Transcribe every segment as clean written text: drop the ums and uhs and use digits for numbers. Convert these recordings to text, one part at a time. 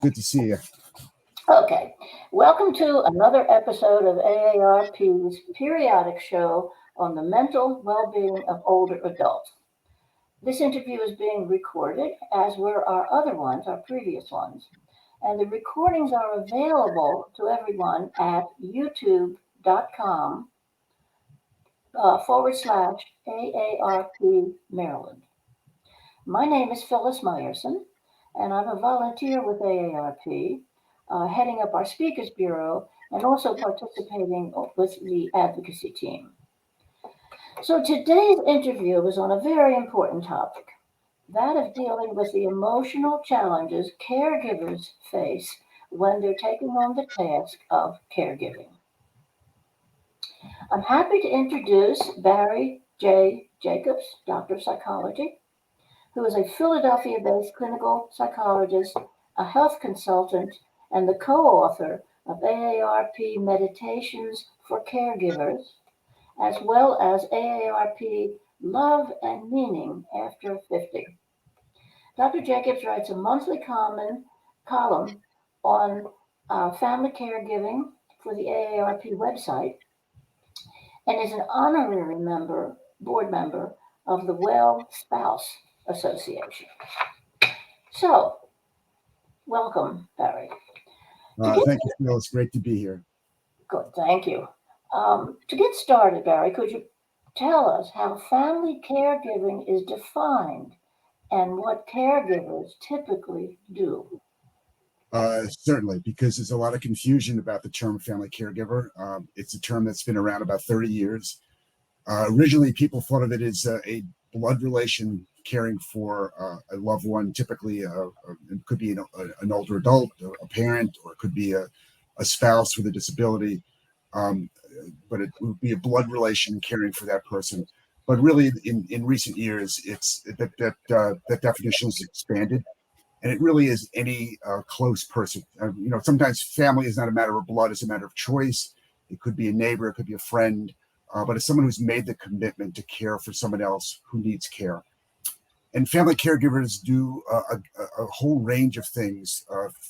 Good to see you. Okay, welcome to another episode of AARP's periodic show on the mental well-being of older adults. This interview is being recorded, as were our other ones, our previous ones, and the recordings are available to everyone at youtube.com / AARP Maryland. My name is Phyllis Meyerson, and I'm a volunteer with AARP, heading up our Speakers Bureau and also participating with the advocacy team. So today's interview is on a very important topic, that of dealing with the emotional challenges caregivers face when they're taking on the task of caregiving. I'm happy to introduce Barry J. Jacobs, Doctor of Psychology, who is a Philadelphia-based clinical psychologist, a health consultant, and the co-author of AARP Meditations for Caregivers, as well as AARP Love and Meaning After 50. Dr. Jacobs writes a monthly column on family caregiving for the AARP website and is an honorary board member of the Well Spouse Association. So, welcome, Barry. Thank you, Phil. It's great to be here. Good, thank you. To get started, Barry, could you tell us how family caregiving is defined and what caregivers typically do? Certainly, because there's a lot of confusion about the term family caregiver. It's a term that's been around about 30 years. Originally, people thought of it as a blood relation caring for a loved one. Typically, it could be an older adult, a parent, or it could be a spouse with a disability. But it would be a blood relation caring for that person. But really, in recent years, it's that definition is expanded, and it really is any close person. Sometimes family is not a matter of blood; it's a matter of choice. It could be a neighbor, it could be a friend, but it's someone who's made the commitment to care for someone else who needs care. And family caregivers do a whole range of things,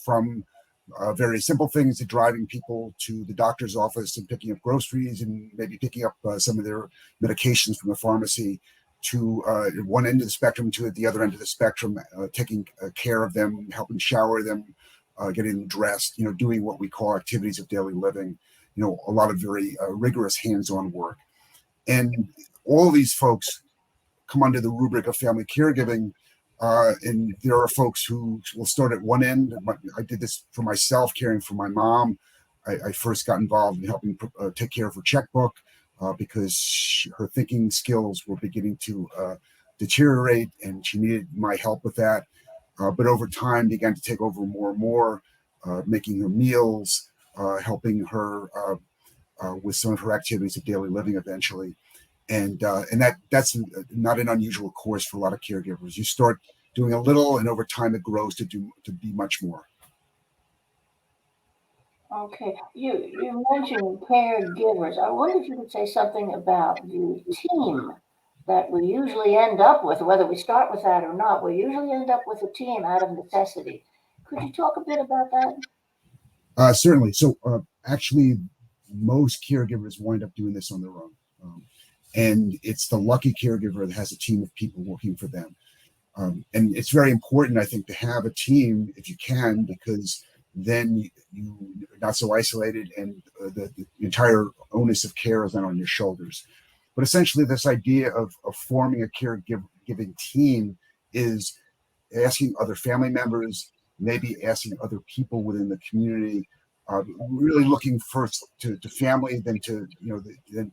from very simple things to driving people to the doctor's office and picking up groceries and maybe picking up some of their medications from the pharmacy, to one end of the spectrum to the other end of the spectrum, taking care of them, helping shower them, getting them dressed, doing what we call activities of daily living, a lot of very rigorous hands-on work. And all of these folks come under the rubric of family caregiving. And there are folks who will start at one end. I did this for myself, caring for my mom. I first got involved in helping take care of her checkbook because her thinking skills were beginning to deteriorate, and she needed my help with that. But over time, began to take over more and more, making her meals, helping her with some of her activities of daily living eventually. And that's not an unusual course for a lot of caregivers. You start doing a little, and over time it grows to be much more. Okay, you mentioned caregivers. I wonder if you could say something about the team that we usually end up with, whether we start with that or not. We usually end up with a team out of necessity. Could you talk a bit about that? Certainly. So actually, most caregivers wind up doing this on their own. And it's the lucky caregiver that has a team of people working for them. And it's very important, I think, to have a team if you can, because then you're not so isolated, and the entire onus of care is not on your shoulders. But essentially, this idea of forming a caregiving team is asking other family members, maybe asking other people within the community, really looking first to family, then to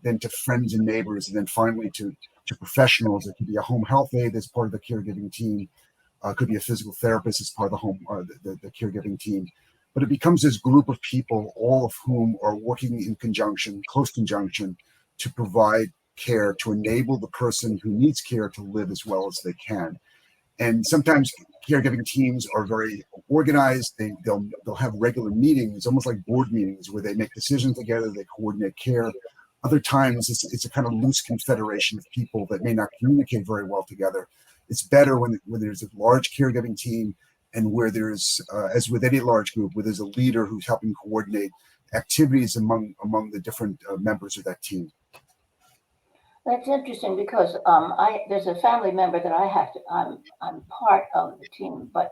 then to friends and neighbors, and then finally to professionals. It could be a home health aide as part of the caregiving team. Could be a physical therapist as part of the caregiving team. But it becomes this group of people, all of whom are working in close conjunction, to provide care, to enable the person who needs care to live as well as they can. And sometimes caregiving teams are very organized. They'll have regular meetings, almost like board meetings, where they make decisions together, they coordinate care. Other times it's a kind of loose confederation of people that may not communicate very well together. It's better when there's a large caregiving team and where there's, as with any large group, where there's a leader who's helping coordinate activities among the different members of that team. That's interesting because there's a family member that I have to. I'm part of the team, but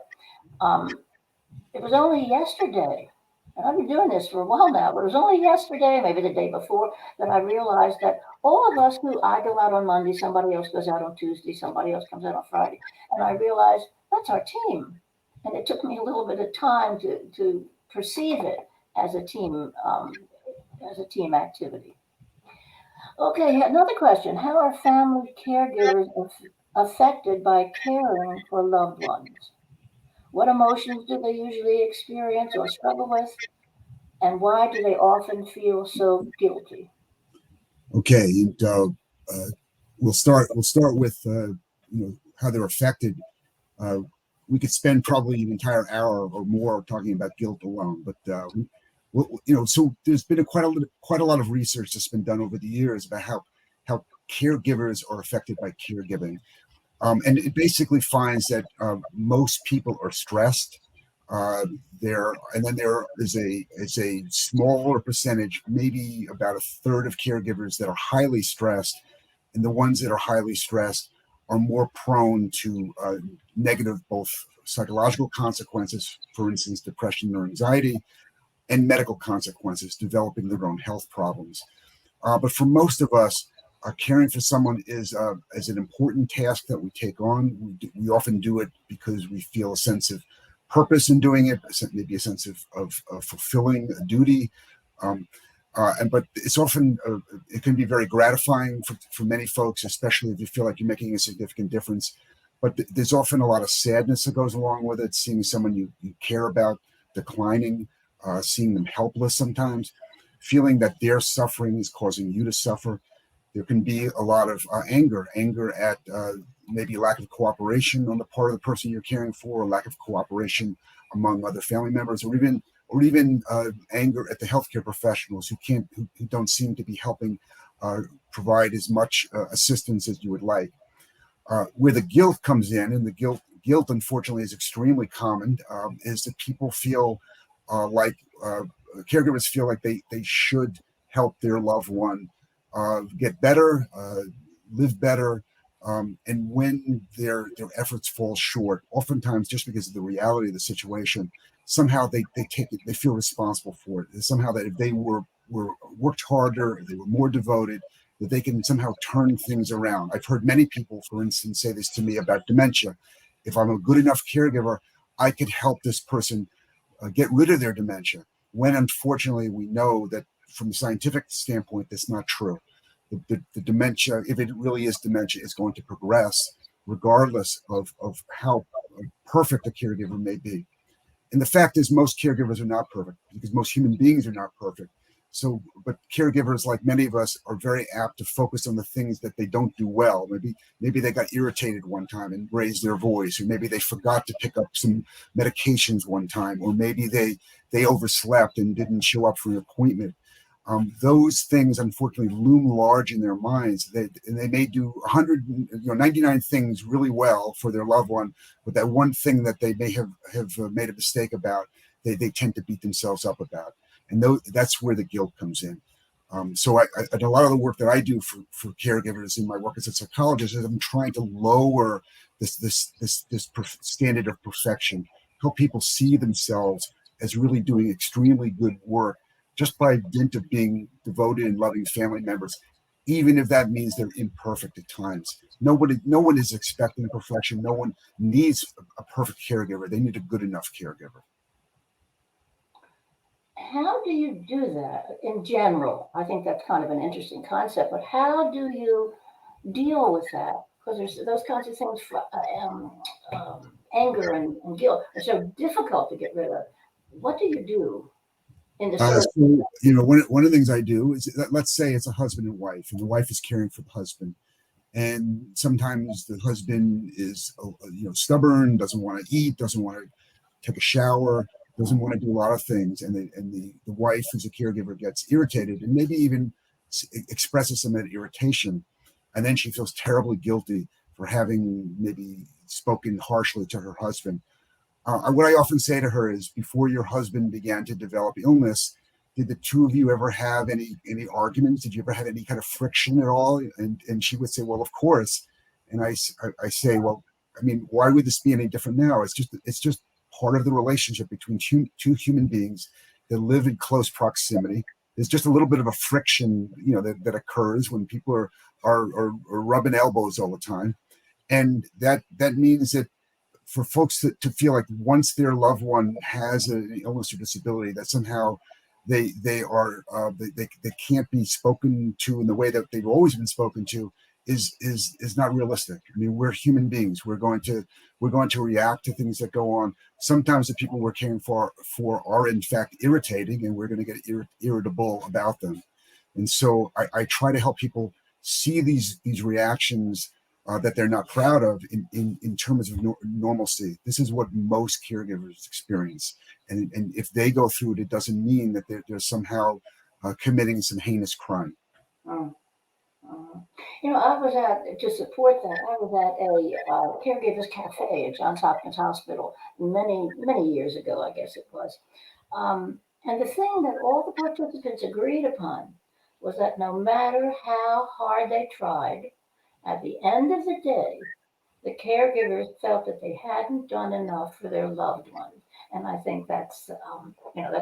it was only yesterday, and I've been doing this for a while now. But it was only yesterday, maybe the day before, that I realized that all of us who I go out on Monday, somebody else goes out on Tuesday, somebody else comes out on Friday, and I realized that's our team. And it took me a little bit of time to perceive it as a team activity. Okay, another question. How are family caregivers affected by caring for loved ones? What emotions do they usually experience or struggle with? And why do they often feel so guilty? Okay, and we'll start with how they're affected. Uh, we could spend probably an entire hour or more talking about guilt alone, but so there's been quite a lot of research that's been done over the years about how caregivers are affected by caregiving, and it basically finds that most people are stressed. And then there is a smaller percentage, maybe about a third of caregivers that are highly stressed, and the ones that are highly stressed are more prone to negative both psychological consequences, for instance, depression or anxiety, and medical consequences, developing their own health problems. But for most of us, caring for someone is an important task that we take on. We often do it because we feel a sense of purpose in doing it, maybe a sense of fulfilling a duty. But it's often, it can be very gratifying for many folks, especially if you feel like you're making a significant difference. But there's often a lot of sadness that goes along with it, seeing someone you care about declining, seeing them helpless sometimes, feeling that their suffering is causing you to suffer. There can be a lot of anger at maybe lack of cooperation on the part of the person you're caring for, or lack of cooperation among other family members, or even anger at the healthcare professionals who don't seem to be helping provide as much assistance as you would like. Where the guilt comes in, and the guilt unfortunately is extremely common, is that people feel like caregivers feel like they should help their loved one get better, live better, and when their efforts fall short, oftentimes just because of the reality of the situation, somehow they take it, they feel responsible for it. Somehow that if they were worked harder, they were more devoted, that they can somehow turn things around. I've heard many people, for instance, say this to me about dementia. If I'm a good enough caregiver, I could help this person get rid of their dementia. When unfortunately we know that from the scientific standpoint, that's not true. The dementia, if it really is dementia, is going to progress regardless of how perfect a caregiver may be. And the fact is, most caregivers are not perfect because most human beings are not perfect. So, but caregivers, like many of us, are very apt to focus on the things that they don't do well. Maybe they got irritated one time and raised their voice, or maybe they forgot to pick up some medications one time, or maybe they overslept and didn't show up for an appointment. Those things unfortunately loom large in their minds. And they may do 99 things really well for their loved one, but that one thing that they may have made a mistake about, they tend to beat themselves up about. And that's where the guilt comes in. So a lot of the work that I do for caregivers in my work as a psychologist is I'm trying to lower this standard of perfection, help people see themselves as really doing extremely good work just by dint of being devoted and loving family members, even if that means they're imperfect at times. No one is expecting perfection. No one needs a perfect caregiver. They need a good enough caregiver. How do you do that in general? I think that's kind of an interesting concept, but how do you deal with that? Because there's those kinds of things, anger and guilt are so difficult to get rid of. What do you do in the So, service? one of the things I do is let's say it's a husband and wife, and the wife is caring for the husband, and sometimes the husband is stubborn, doesn't want to eat, doesn't want to take a shower, doesn't want to do a lot of things, and the wife, who's a caregiver, gets irritated and maybe even expresses some of that irritation, and then she feels terribly guilty for having maybe spoken harshly to her husband. What I often say to her is, before your husband began to develop illness, did the two of you ever have any arguments? Did you ever have any kind of friction at all? And she would say, well, of course. And I say, well, I mean, why would this be any different now? It's just part of the relationship between two human beings that live in close proximity. There's just a little bit of a friction, that occurs when people are rubbing elbows all the time, and that means that for folks to feel like once their loved one has an illness or disability, that somehow they can't be spoken to in the way that they've always been spoken to is not realistic. I mean, we're human beings. We're going to react to things that go on. Sometimes the people we're caring for are in fact irritating, and we're going to get irritable about them. And so I try to help people see these reactions that they're not proud of in terms of normalcy. This is what most caregivers experience. And if they go through it, it doesn't mean that they're somehow committing some heinous crime. Mm. I was to support that, I was at a caregivers cafe at Johns Hopkins Hospital many, many years ago, I guess it was. And the thing that all the participants agreed upon was that no matter how hard they tried, at the end of the day, the caregivers felt that they hadn't done enough for their loved ones. And I think that's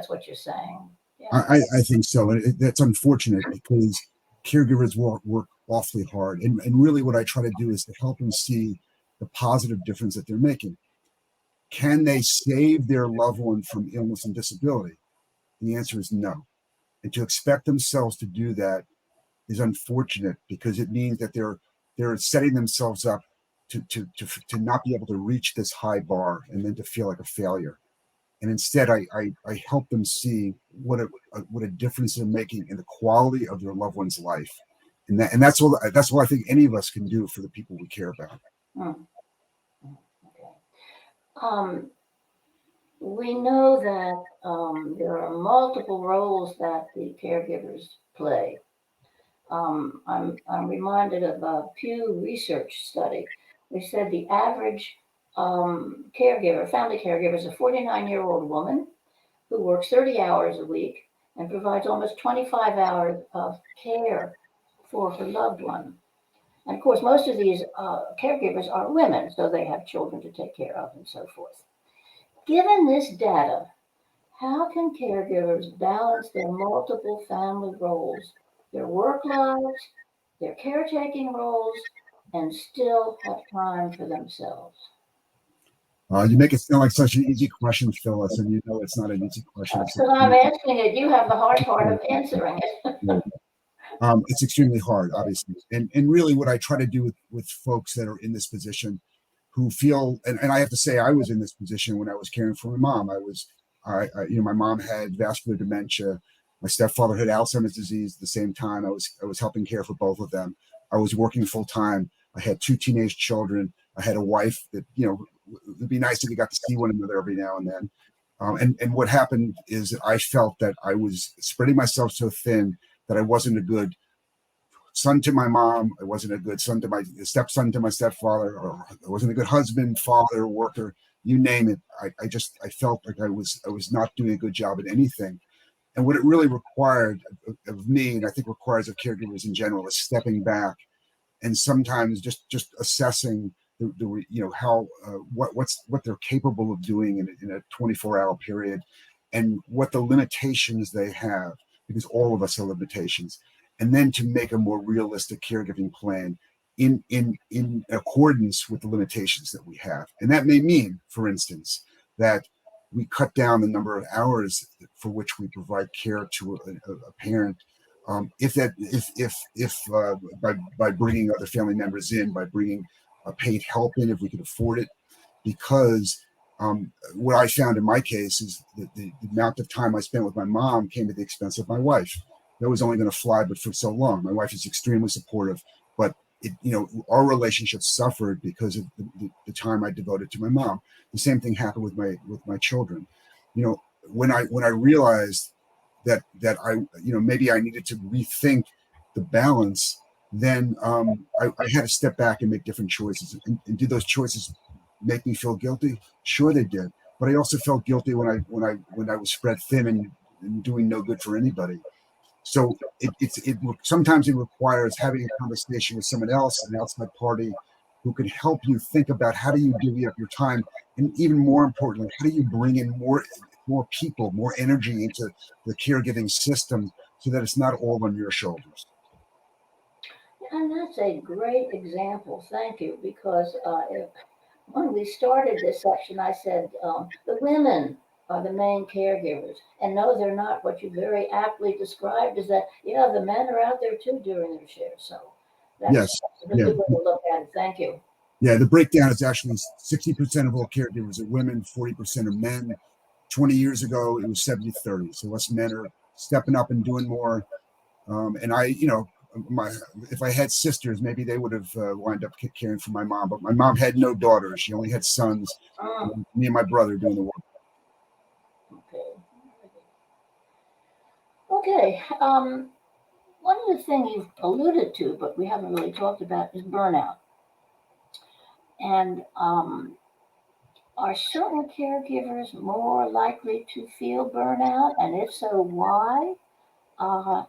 what you're saying. Yeah. I think so. And that's unfortunate because caregivers work awfully hard. And really what I try to do is to help them see the positive difference that they're making. Can they save their loved one from illness and disability? The answer is no. And to expect themselves to do that is unfortunate, because it means that they're setting themselves up to not be able to reach this high bar and then to feel like a failure. And instead, I help them see what a difference they're making in the quality of their loved one's life, and that's all I think any of us can do for the people we care about. Okay. We know that there are multiple roles that the caregivers play. I'm reminded of a Pew Research study. They said the average family caregiver, is a 49-year-old woman who works 30 hours a week and provides almost 25 hours of care for her loved one. And of course, most of these caregivers are women, so they have children to take care of and so forth. Given this data, how can caregivers balance their multiple family roles, their work lives, their caretaking roles, and still have time for themselves? You make it sound like such an easy question, Phyllis, and it's not an easy question. Because I'm asking it, you have the hard part of answering it. It's extremely hard, obviously. And really what I try to do with folks that are in this position who feel, and I have to say, I was in this position when I was caring for my mom. My mom had vascular dementia. My stepfather had Alzheimer's disease at the same time. I was helping care for both of them. I was working full time. I had 2 teenage children. I had a wife that, it'd be nice if we got to see one another every now and then. And what happened is that I felt that I was spreading myself so thin that I wasn't a good son to my mom. I wasn't a good son to my stepson, to my stepfather, or I wasn't a good husband, father, worker, you name it. I felt like I was not doing a good job at anything. And what it really required of me, and I think requires of caregivers in general, is stepping back and sometimes just assessing what they're capable of doing in a 24-hour period, and what the limitations they have, because all of us have limitations, and then to make a more realistic caregiving plan in accordance with the limitations that we have. And that may mean, for instance, that we cut down the number of hours for which we provide care to a parent. By bringing other family members in, by bringing paid help in if we could afford it, because what I found in my case is that the amount of time I spent with my mom came at the expense of my wife. That was only going to fly, but for so long. My wife is extremely supportive, but our relationship suffered because of the time I devoted to my mom. The same thing happened with my children. When I realized that I maybe I needed to rethink the balance, then I had to step back and make different choices. And did those choices make me feel guilty? Sure they did. but I also felt guilty when I was spread thin and doing no good for anybody. So sometimes it requires having a conversation with someone else, an outside party, who can help you think about how do you divvy up your time, and even more importantly, how do you bring in more people, more energy into the caregiving system, so that it's not all on your shoulders. And that's a great example. Thank you. Because when we started this section, I said the women are the main caregivers. And no, they're not. What you very aptly described is that, yeah, the men are out there too during their share. So that's Yes, a yeah, good way to look at it. Thank you. yeah. The breakdown is actually 60% of all caregivers are women, 40% are men. 20 years ago, it was 70-30. So us men are stepping up and doing more. And I, if I had sisters, maybe they would have wound up caring for my mom. But my mom had no daughters; she only had sons. Me and my brother doing the work. Okay. Okay. One of the things you've alluded to, but we haven't really talked about, is burnout. And are certain caregivers more likely to feel burnout? And if so, why?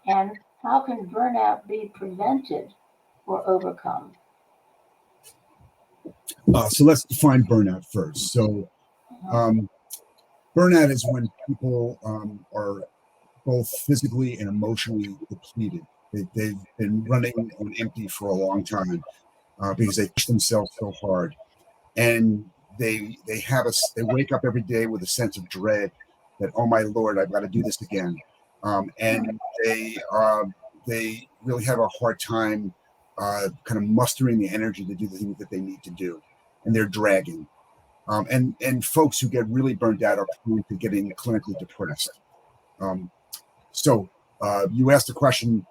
And how can burnout be prevented or overcome? So let's define burnout first. So burnout is when people are both physically and emotionally depleted. They've been running on empty for a long time because they push themselves so hard, and they wake up every day with a sense of dread that, oh my Lord, I've got to do this again, and they really have a hard time kind of mustering the energy to do the things that they need to do, and they're dragging. And folks who get really burnt out are prone to getting clinically depressed. Um, so you asked the question,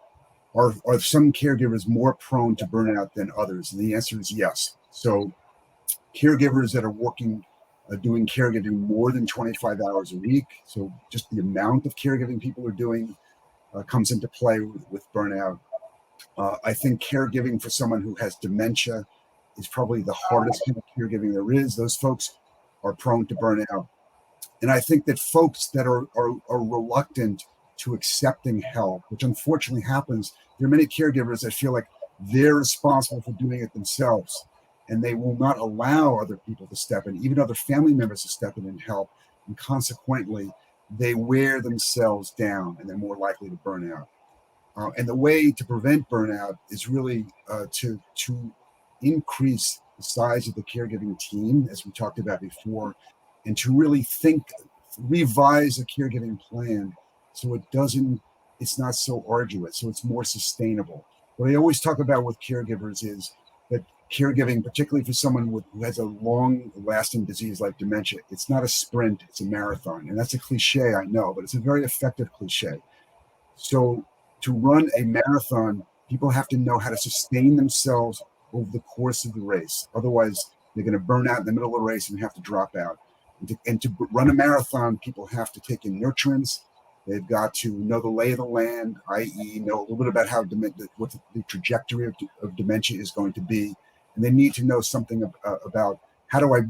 are some caregivers more prone to burnout than others? And the answer is yes. So caregivers that are working, doing caregiving more than 25 hours a week, so just the amount of caregiving people are doing comes into play with burnout. I think caregiving for someone who has dementia is probably the hardest kind of caregiving there is. Those folks are prone to burnout. And I think that folks that are reluctant to accepting help, which unfortunately happens, there are many caregivers that feel like they're responsible for doing it themselves, and they will not allow other people to step in, even other family members to step in and help. And consequently, they wear themselves down, and they're more likely to burn out. And the way to prevent burnout is really to increase the size of the caregiving team, as we talked about before, and to really revise a caregiving plan so it's not so arduous, so it's more sustainable. What I always talk about with caregivers is that caregiving, particularly for someone who has a long-lasting disease like dementia, it's not a sprint, it's a marathon. And that's a cliche, I know, but it's a very effective cliche. So to run a marathon, people have to know how to sustain themselves over the course of the race. Otherwise, they're going to burn out in the middle of the race and have to drop out. And to run a marathon, people have to take in nutrients. They've got to know the lay of the land, i.e., know a little bit about what the trajectory of dementia is going to be. And they need to know something about how do I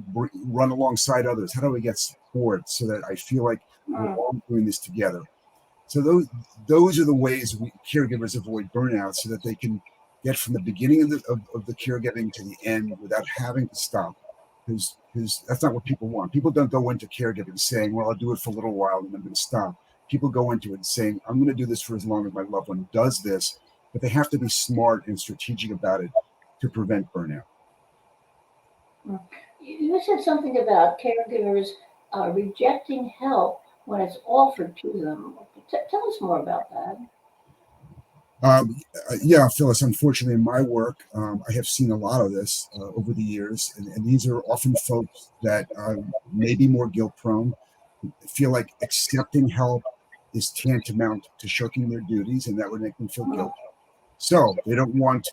run alongside others? How do I get support so that I feel like we're all doing this together? So those are the ways caregivers avoid burnout, so that they can get from the beginning of the caregiving to the end without having to stop. Because that's not what people want. People don't go into caregiving saying, well, I'll do it for a little while and I'm going to stop. People go into it saying, I'm going to do this for as long as my loved one does this, but they have to be smart and strategic about it to prevent burnout. You said something about caregivers rejecting help when it's offered to them. Tell us more about that. Yeah, Phyllis, unfortunately in my work, I have seen a lot of this over the years. And these are often folks that may be more guilt prone, feel like accepting help is tantamount to shirking their duties, and that would make them feel guilty. So they don't want,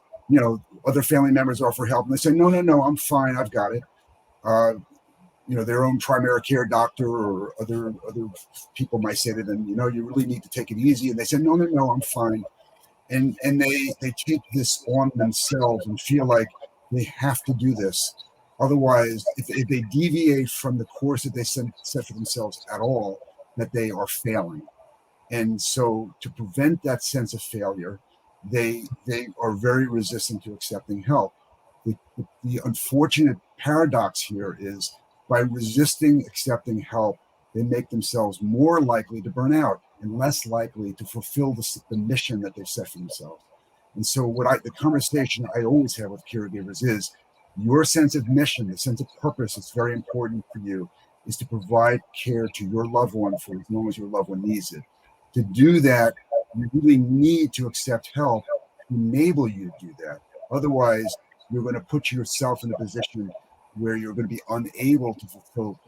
other family members offer help, and they say, no, I'm fine, I've got it. Their own primary care doctor or other people might say to them, you really need to take it easy. And they say, no, I'm fine. And they take this on themselves and feel like they have to do this. Otherwise, if they deviate from the course that they set for themselves at all, that they are failing. And so to prevent that sense of failure, they are very resistant to accepting help. The unfortunate paradox here is by resisting accepting help, they make themselves more likely to burn out and less likely to fulfill the mission that they've set for themselves. And so the conversation I always have with caregivers is your sense of mission, the sense of purpose that's very important for you is to provide care to your loved one for as long as your loved one needs it. To do that, you really need to accept help to enable you to do that. Otherwise, you're going to put yourself in a position where you're going to be unable to fulfill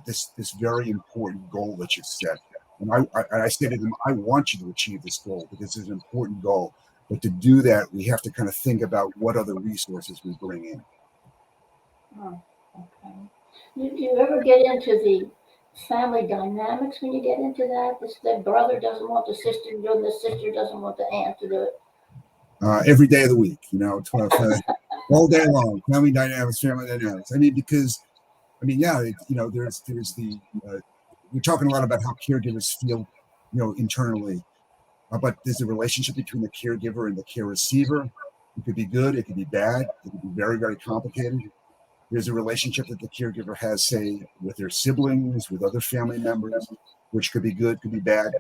this very important goal that you've set. And I say to them, I want you to achieve this goal because it's an important goal. But to do that, we have to kind of think about what other resources we bring in. Oh, okay. Do you ever get into the family dynamics when you get into that? The brother doesn't want the sister to do it, the sister doesn't want the aunt to do it. Every day of the week, all day long, family dynamics. I mean, because, there's the, we're talking a lot about how caregivers feel, internally, but there's a relationship between the caregiver and the care receiver. It could be good, it could be bad, it could be very, very complicated. There's a relationship that the caregiver has, say, with their siblings, with other family members, which could be good, could be bad.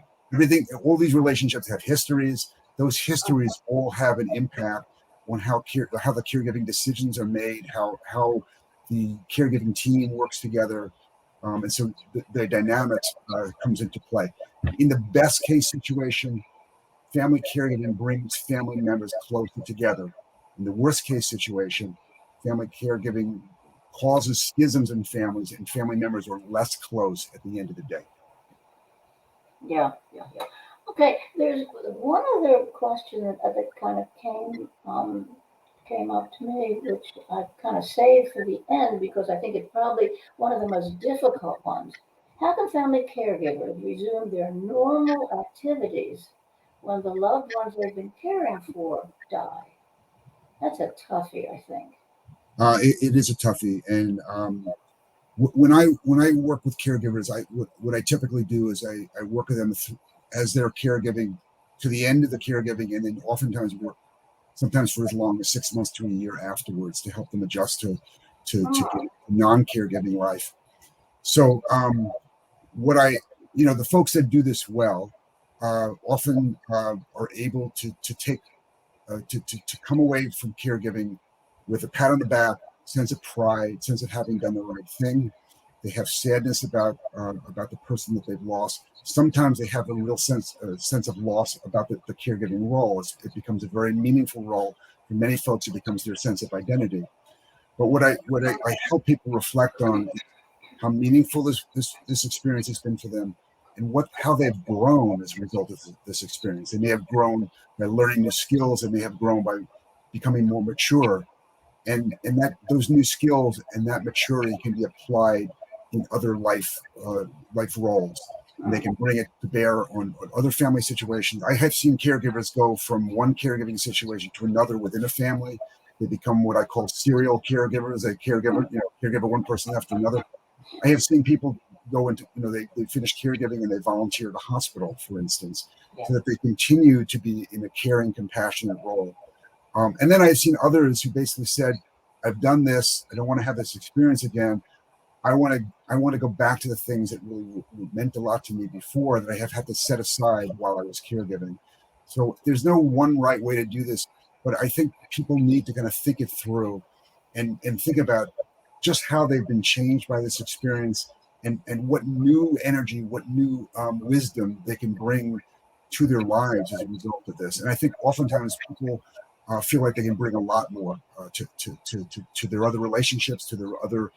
All these relationships have histories. Those histories all have an impact on how the caregiving decisions are made, how the caregiving team works together, and so the dynamics comes into play. In the best case situation, family caregiving brings family members closer together. In the worst case situation, family caregiving causes schisms in families, and family members are less close at the end of the day. Yeah. Okay, there's one other question that kind of came up to me, which I kind of saved for the end because I think it's probably one of the most difficult ones. How can family caregivers resume their normal activities when the loved ones they've been caring for die? That's a toughie, I think. It is a toughie, and when I work with caregivers, what I typically do is I work with them as they're caregiving to the end of the caregiving, and then oftentimes work sometimes for as long as 6 months to a year afterwards to help them adjust to non-caregiving life. So the folks that do this well often are able to take to come away from caregiving with a pat on the back, sense of pride, sense of having done the right thing. They have sadness about the person that they've lost. Sometimes they have a real sense of loss about the caregiving role. It becomes a very meaningful role for many folks. It becomes their sense of identity. But what I help people reflect on is how meaningful this experience has been for them, and how they've grown as a result of this experience. They may have grown by learning new skills. They may have grown by becoming more mature, and that those new skills and that maturity can be applied in other life roles, and they can bring it to bear on other family situations. I have seen caregivers go from one caregiving situation to another within a family. They become what I call serial caregivers. They caregiver one person after another. I have seen people go into, they finish caregiving and they volunteer at a hospital, for instance, so that they continue to be in a caring, compassionate role. And then I've seen others who basically said, I've done this. I don't want to have this experience again. I want to go back to the things that really meant a lot to me before that I have had to set aside while I was caregiving. So there's no one right way to do this, but I think people need to kind of think it through and think about just how they've been changed by this experience and what new energy, what new wisdom they can bring to their lives as a result of this. And I think oftentimes people feel like they can bring a lot more to their other relationships, to their other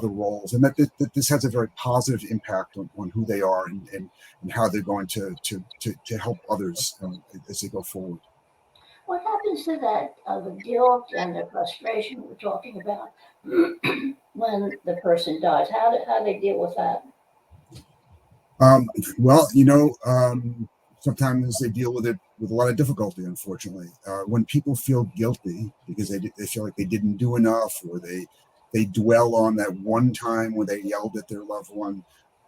roles, and that this has a very positive impact on who they are and how they're going to help others as they go forward. What happens to that the guilt and the frustration we're talking about when the person dies? How do they deal with that? Well, sometimes they deal with it with a lot of difficulty, unfortunately. When people feel guilty because they feel like they didn't do enough, or they they dwell on that one time when they yelled at their loved one.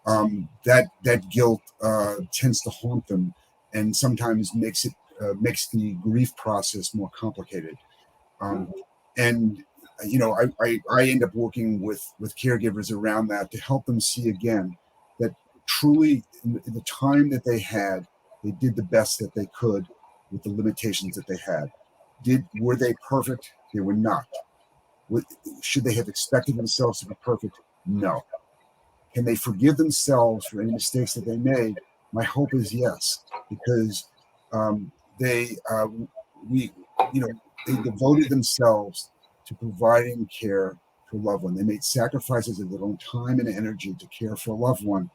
That guilt tends to haunt them, and sometimes makes the grief process more complicated. Um, and I end up working with caregivers around that to help them see again that truly in the time that they had, they did the best that they could with the limitations that they had. Were they perfect? They were not. Should they have expected themselves to be perfect? No. Can they forgive themselves for any mistakes that they made? My hope is yes, because they we you know they devoted themselves to providing care for a loved one. They made sacrifices of their own time and energy to care for a loved one.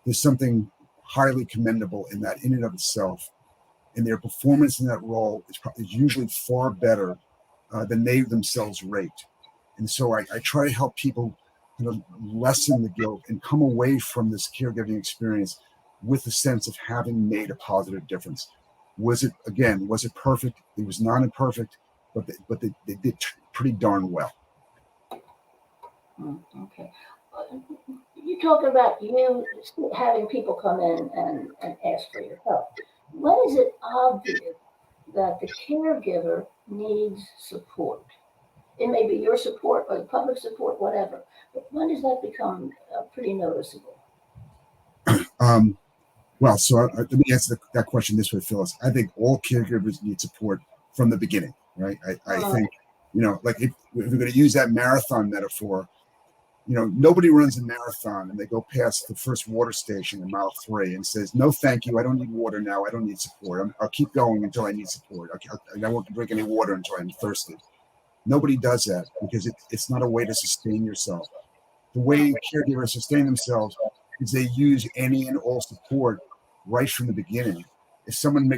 There's something highly commendable in that in and of itself, and their performance in that role is usually far better than they themselves rate. And so I try to help people kind of lessen the guilt and come away from this caregiving experience with a sense of having made a positive difference. Was it perfect? It was not imperfect, but they did pretty darn well. Okay. You talk about you having people come in and ask for your help. When is it obvious that the caregiver needs support? It may be your support or the public support, whatever. But when does that become pretty noticeable? Well, so let me answer that question this way, Phyllis. I think all caregivers need support from the beginning, right? I think, like if we're going to use that marathon metaphor, nobody runs a marathon and they go past the first water station in mile 3 and says, "No, thank you. I don't need water now. I don't need support. I'll keep going until I need support. I won't drink any water until I'm thirsty." Nobody does that because it's not a way to sustain yourself. The way caregivers sustain themselves is they use any and all support right from the beginning. If someone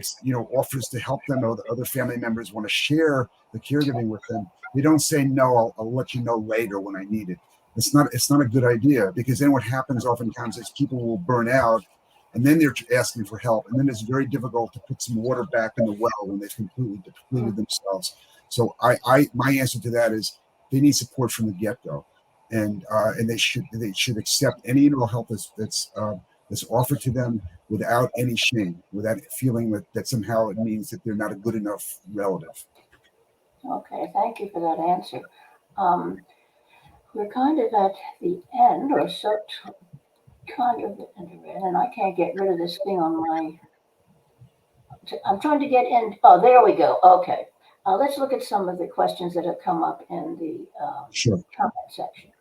offers to help them, or the other family members want to share the caregiving with them, they don't say no. I'll let you know later when I need it. It's not a good idea, because then what happens oftentimes is people will burn out, and then they're asking for help, and then it's very difficult to put some water back in the well when they've completely depleted themselves. So my answer to that is they need support from the get-go, and they should accept any and all help that's offered to them without any shame, without feeling that somehow it means that they're not a good enough relative. Okay, thank you for that answer. We're kind of at the end, or so kind of at the end, and I can't get rid of this thing on my. I'm trying to get in. Oh, there we go. Okay. Let's look at some of the questions that have come up in the Sure. comment section.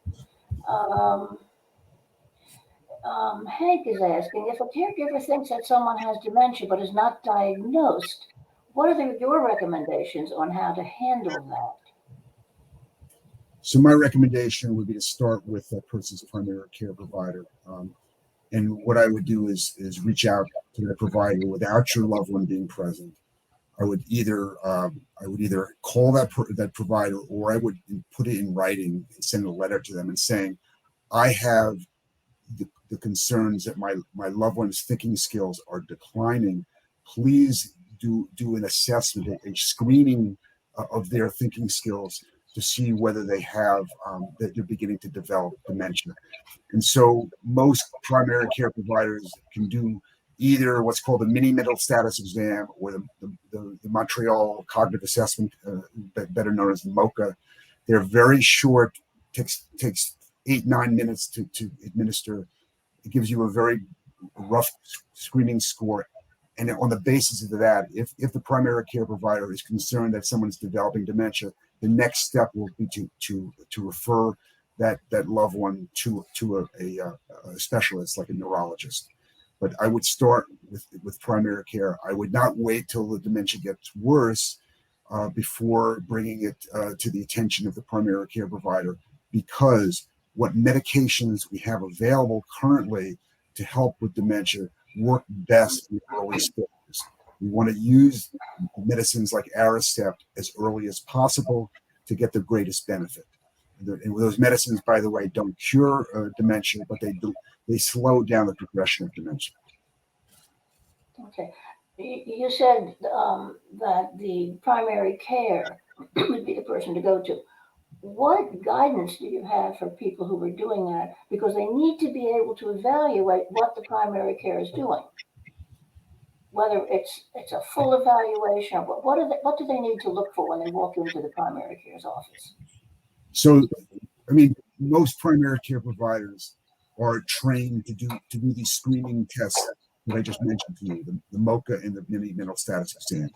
Hank is asking, if a caregiver thinks that someone has dementia but is not diagnosed, what are your recommendations on how to handle that? So my recommendation would be to start with a person's primary care provider. And what I would do is reach out to the provider without your loved one being present. I would either call that provider, or I would put it in writing and send a letter to them and saying, I have the concerns that my loved one's thinking skills are declining. Please do an assessment, a screening of their thinking skills to see whether they have that they're beginning to develop dementia. And so most primary care providers can do either what's called a mini mental status exam, or the Montreal Cognitive Assessment, better known as the MOCA. They're very short, takes 8-9 minutes to administer. It gives you a very rough screening score. And on the basis of that, if the primary care provider is concerned that someone's developing dementia, the next step will be to refer that loved one to a specialist, like a neurologist. But I would start with primary care. I would not wait till the dementia gets worse before bringing it to the attention of the primary care provider, because what medications we have available currently to help with dementia work best in the early stages. We want to use medicines like Aricept as early as possible to get the greatest benefit. And those medicines, by the way, don't cure dementia, but they slow down the progression of dementia. Okay. You said that the primary care would be the person to go to. what guidance do you have for people who are doing that? Because they need to be able to evaluate what the primary care is doing, whether it's a full evaluation. What do they need to look for when they walk into the primary care's office? So, I mean, most primary care providers are trained to do these screening tests that I just mentioned to you, the MOCA and the mini mental status exam.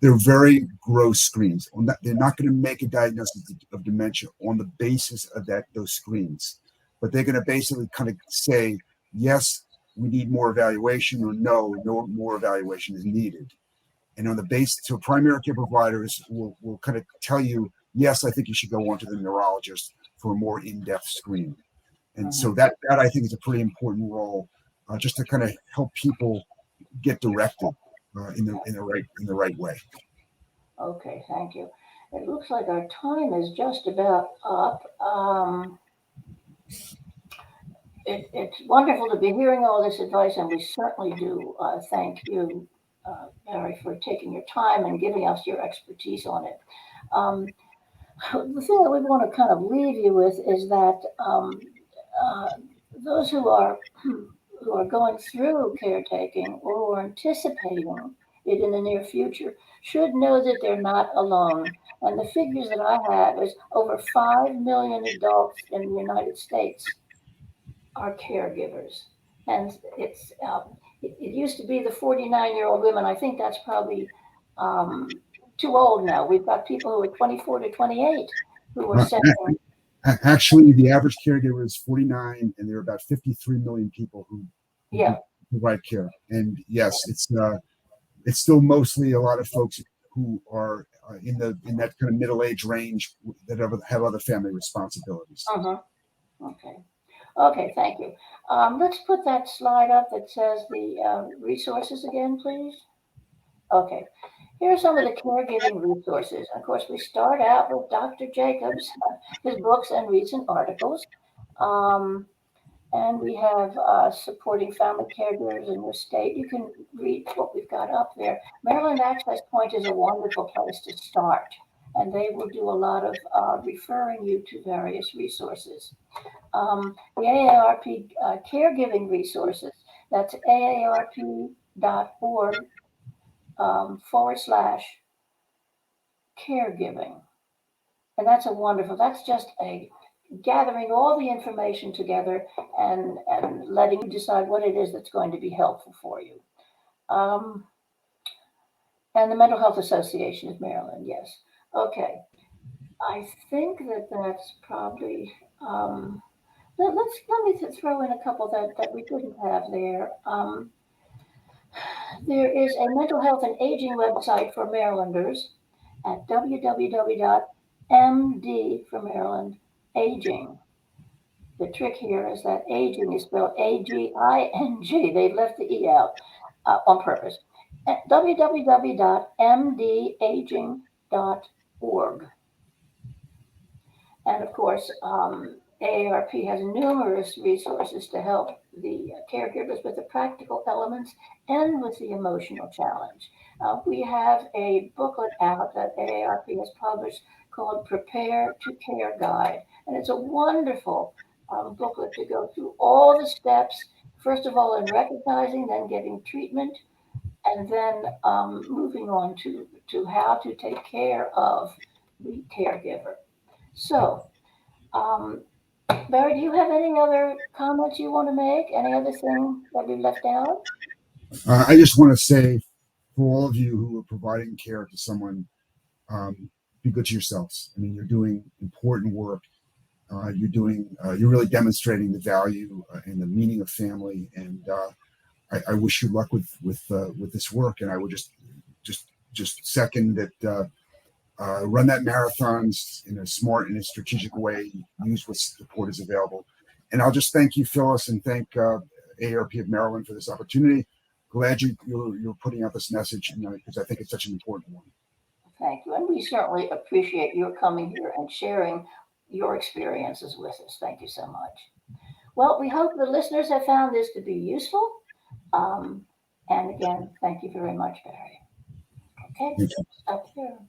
They're very gross screens. They're not going to make a diagnosis of dementia on the basis of those screens, but they're going to basically kind of say, yes, we need more evaluation, or no more evaluation is needed. And on the basis, so primary care providers will kind of tell you, yes, I think you should go on to the neurologist for a more in-depth screen. And so that I think is a pretty important role, just to kind of help people get directed in the right way. Okay, thank you. It looks like our time is just about up. It's wonderful to be hearing all this advice, and we certainly do thank you, Barry, for taking your time and giving us your expertise on it. The thing that we want to kind of leave you with is that those who are going through caretaking or who are anticipating it in the near future should know that they're not alone. And the figures that I have is over 5 million adults in the United States are caregivers. And it used to be the 49-year-old women. I think that's probably too old now. We've got people who are 24 to 28 who are saying. Actually, the average caregiver is 49, and there are about 53 million people who provide care. And yes, it's still mostly a lot of folks who are in that kind of middle age range that have other family responsibilities. Okay, thank you. Let's put that slide up that says the resources again, please. Okay. Here are some of the caregiving resources. Of course, we start out with Dr. Jacobs, his books and recent articles. And we have supporting family caregivers in your state. You can read what we've got up there. Maryland Access Point is a wonderful place to start, and they will do a lot of referring you to various resources. The AARP caregiving resources, that's aarp.org /caregiving. And that's that's just a gathering all the information together and letting you decide what it is that's going to be helpful for you. And the Mental Health Association of Maryland, yes. Okay. I think that's probably, let me throw in a couple that we didn't have there. There is a mental health and aging website for Marylanders at www.md for Maryland aging. The trick here is that aging is spelled AGING. They've left the E out on purpose. At www.mdaging.org. And of course, AARP has numerous resources to help the caregivers with the practical elements and with the emotional challenge. We have a booklet out that AARP has published called Prepare to Care Guide. And it's a wonderful booklet to go through all the steps, first of all, in recognizing, then getting treatment, and then moving on to how to take care of the caregiver. So, Barry, do you have any other comments you want to make? Any other thing that we left out? I just want to say, for all of you who are providing care to someone, be good to yourselves. I mean, you're doing important work. You're really demonstrating the value and the meaning of family. And I wish you luck with this work. And I would just second that. Run that marathons in a smart and a strategic way. Use what support is available. And I'll just thank you, Phyllis, and thank AARP of Maryland for this opportunity. Glad you're putting out this message, because I think it's such an important one. Thank you. And we certainly appreciate your coming here and sharing your experiences with us. Thank you so much. Well, we hope the listeners have found this to be useful. And again, thank you very much, Barry. Okay, stop here.